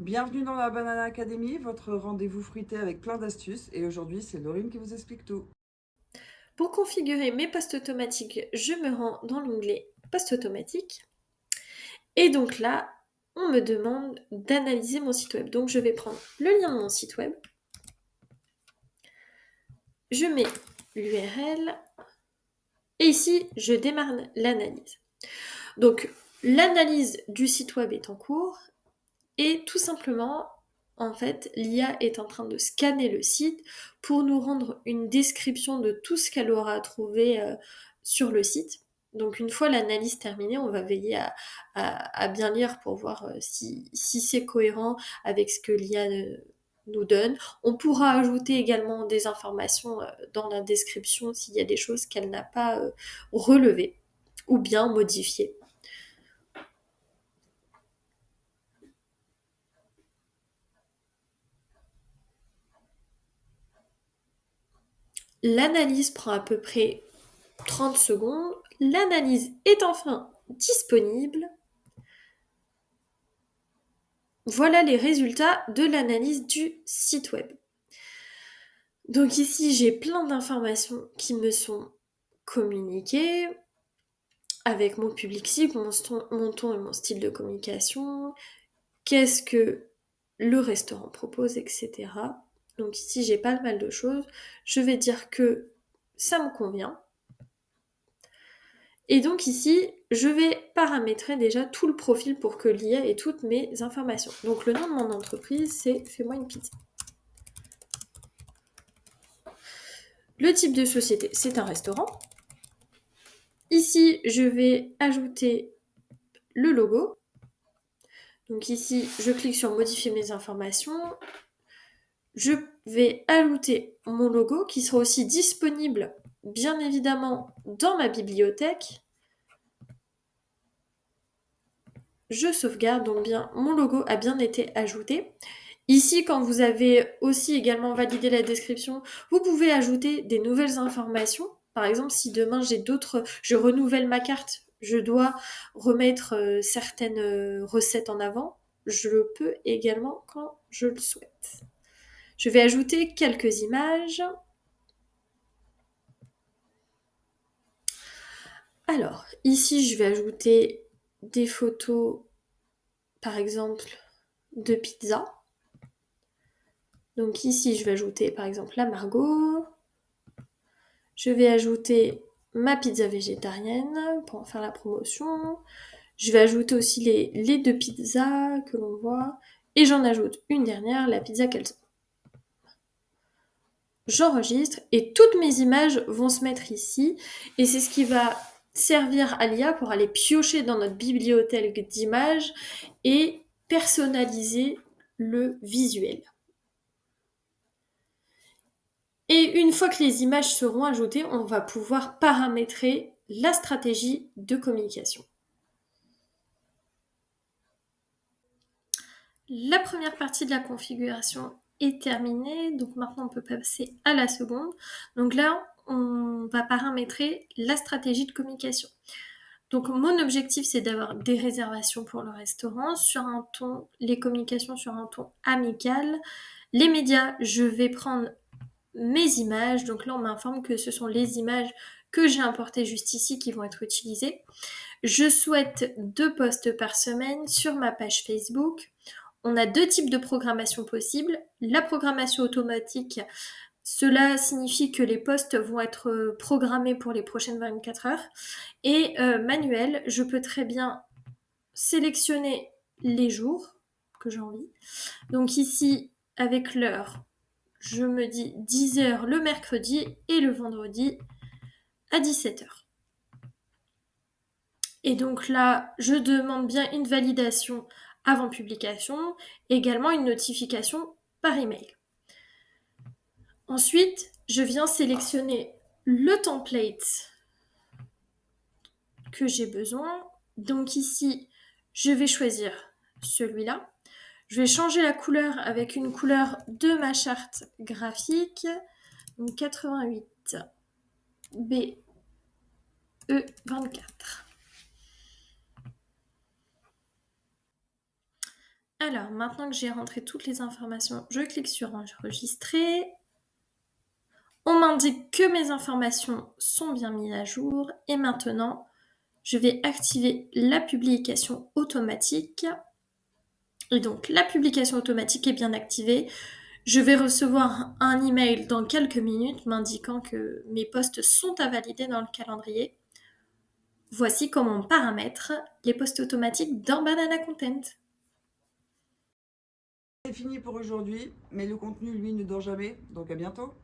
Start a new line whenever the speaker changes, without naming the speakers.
Bienvenue dans la Banana Academy, votre rendez-vous fruité avec plein d'astuces. Et aujourd'hui, c'est Laurine qui vous explique tout.
Pour configurer mes postes automatiques, je me rends dans l'onglet Postes automatiques. Et donc là, on me demande d'analyser mon site web. Donc je vais prendre le lien de mon site web, je mets l'URL et ici, je démarre l'analyse. Donc l'analyse du site web est en cours et tout simplement, en fait, l'IA est en train de scanner le site pour nous rendre une description de tout ce qu'elle aura trouvé sur le site. Donc une fois l'analyse terminée, on va veiller à bien lire pour voir si c'est cohérent avec ce que l'IA nous donne. On pourra ajouter également des informations dans la description s'il y a des choses qu'elle n'a pas relevées ou bien modifiées. L'analyse prend à peu près 30 secondes. L'analyse est enfin disponible. Voilà les résultats de l'analyse du site web. Donc ici, j'ai plein d'informations qui me sont communiquées avec mon public cible, mon ton et mon style de communication, qu'est-ce que le restaurant propose, etc. Donc ici, j'ai pas mal de choses. Je vais dire que ça me convient. Et donc ici, je vais paramétrer déjà tout le profil pour que l'IA ait toutes mes informations. Donc le nom de mon entreprise, c'est Fais-moi une pizza. Le type de société, c'est un restaurant. Ici, je vais ajouter le logo. Donc ici, je clique sur Modifier mes informations. Je vais ajouter mon logo qui sera aussi disponible, bien évidemment, dans ma bibliothèque. Je sauvegarde, donc bien, mon logo a bien été ajouté. Ici, quand vous avez aussi également validé la description, vous pouvez ajouter des nouvelles informations. Par exemple, si demain je renouvelle ma carte, je dois remettre certaines recettes en avant, je le peux également quand je le souhaite. Je vais ajouter quelques images. Alors, ici, je vais ajouter des photos, par exemple, de pizza. Donc ici, je vais ajouter, par exemple, la Margot. Je vais ajouter ma pizza végétarienne pour en faire la promotion. Je vais ajouter aussi les deux pizzas que l'on voit. Et j'en ajoute une dernière, la pizza calzone. J'enregistre et toutes mes images vont se mettre ici. Et c'est ce qui va servir à l'IA pour aller piocher dans notre bibliothèque d'images et personnaliser le visuel. Et une fois que les images seront ajoutées, on va pouvoir paramétrer la stratégie de communication. La première partie de la configuration est terminée, donc maintenant on peut passer à la seconde. Donc là, on va paramétrer la stratégie de communication. Donc mon objectif, c'est d'avoir des réservations pour le restaurant sur un ton, les communications sur un ton amical. Les médias, je vais prendre mes images. Donc là, on m'informe que ce sont les images que j'ai importées juste ici qui vont être utilisées. Je souhaite 2 posts par semaine sur ma page Facebook. On a 2 types de programmation possibles. La programmation automatique, cela signifie que les posts vont être programmés pour les prochaines 24 heures. Et manuel, je peux très bien sélectionner les jours que j'ai envie. Donc ici, avec l'heure, je me dis 10 heures le mercredi et le vendredi à 17 heures. Et donc là, je demande bien une validation avant publication, également une notification par email. Ensuite, je viens sélectionner le template que j'ai besoin. Donc ici, je vais choisir celui-là. Je vais changer la couleur avec une couleur de ma charte graphique. Donc 88 BE24. Alors, maintenant que j'ai rentré toutes les informations, je clique sur enregistrer. On m'indique que mes informations sont bien mises à jour et maintenant, je vais activer la publication automatique. Et donc, la publication automatique est bien activée. Je vais recevoir un email dans quelques minutes m'indiquant que mes posts sont à valider dans le calendrier. Voici comment on paramètre les posts automatiques dans Banana Content.
C'est fini pour aujourd'hui, mais le contenu, lui, ne dort jamais, donc à bientôt.